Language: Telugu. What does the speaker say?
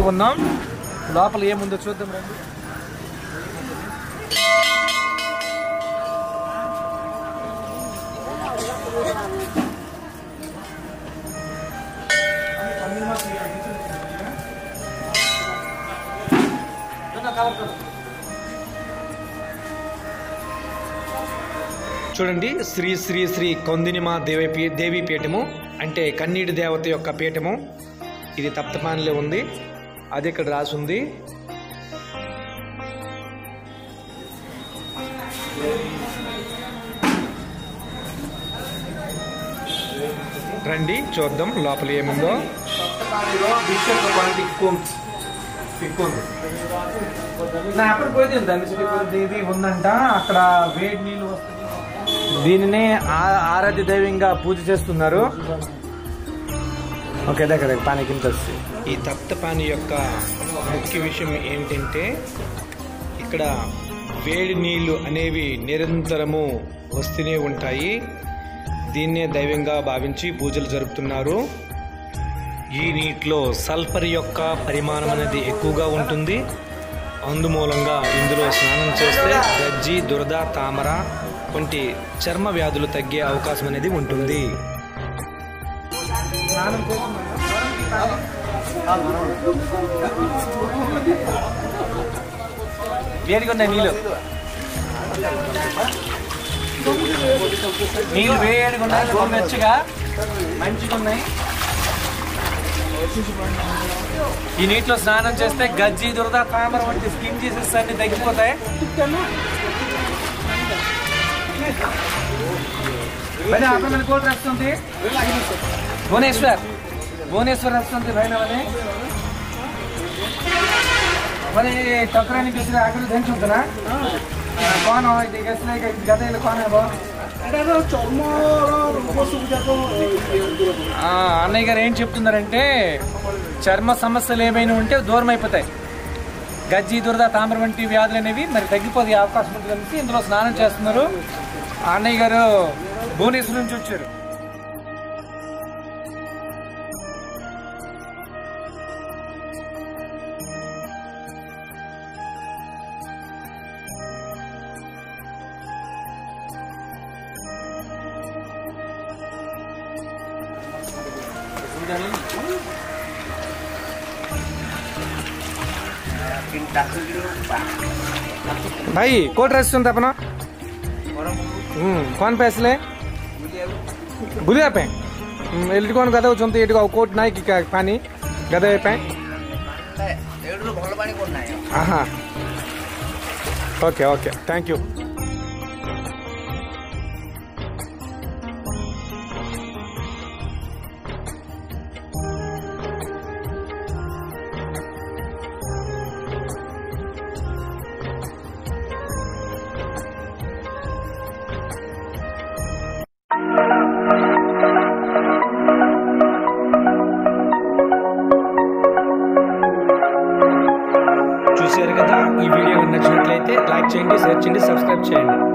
కలిగి ఉన్నాం. లోపల ఏముందో చూద్దాం రండి. చూడండి, శ్రీ శ్రీ శ్రీ కొందినిమా దేవి పీఠము, అంటే కన్నీటి దేవత యొక్క పీఠము. ఇది తప్తపానిలో ఉంది, అది ఇక్కడ రాసి ఉంది. రండి చూద్దాం లోపల ఏముందో. ఇది ఉందంట, అక్కడ వేడి నీళ్ళు వస్తుంది. దీనినే ఆరాధ్య దైవంగా పూజ చేస్తున్నారు. ఓకే, దగ్గర పానీ కింద వస్తుంది. ఈ తప్తపాని యొక్క ముఖ్య విషయం ఏంటంటే, ఇక్కడ వేడి నీళ్లు అనేవి నిరంతరము వస్తూనే ఉంటాయి. దీన్నే దైవంగా భావించి పూజలు జరుపుతున్నారు. ఈ నీటిలో సల్ఫర్ యొక్క పరిమాణం అనేది ఎక్కువగా ఉంటుంది. అందుమూలంగా ఇందులో స్నానం చేస్తే గజ్జి, దురద, తామర వంటి చర్మ వ్యాధులు తగ్గే అవకాశం అనేది ఉంటుంది. వేడిగా ఉన్నాయి నీళ్ళు, నీళ్ళు వేడిగా ఉన్నాయి, గోరువెచ్చగా మంచిగా ఉన్నాయి. ఈ నీటిలో స్నానం చేస్తే గజ్జి, దురద, తామర వంటి స్కిన్ డిసీజెస్ అన్ని తగ్గిపోతాయి. కోట్ వస్తుంది भुवनेश्वर राजतंत्र भाई मैंने टकरानी किसी आगे ध्यान सुनते ना कौन हो गत कौन है అన్నయ్య గారు ఏం చెప్తున్నారంటే చర్మ సమస్యలు ఏమైనా ఉంటే దూరం అయిపోతాయి. గజ్జి, దురద, తామర వంటి వ్యాధులు అనేవి మరి తగ్గిపోయే అవకాశం ఉంటుంది. ఇందులో స్నానం చేస్తున్నారు. అన్నయ్య గారు భువనేశ్వర్ నుంచి వచ్చారు. भाई कोट रेस्टोरेंट अपना कौन पैसले बुलिया पे एल्टी कौन गदा चलते एटी कोट नाई कि पानी गदा पे हाँ ओके ओके थैंक यू చూశారు కదా. ఈ వీడియో నచ్చినట్లయితే లైక్ చేయండి, షేర్ చేయండి, సబ్స్క్రైబ్ చేయండి.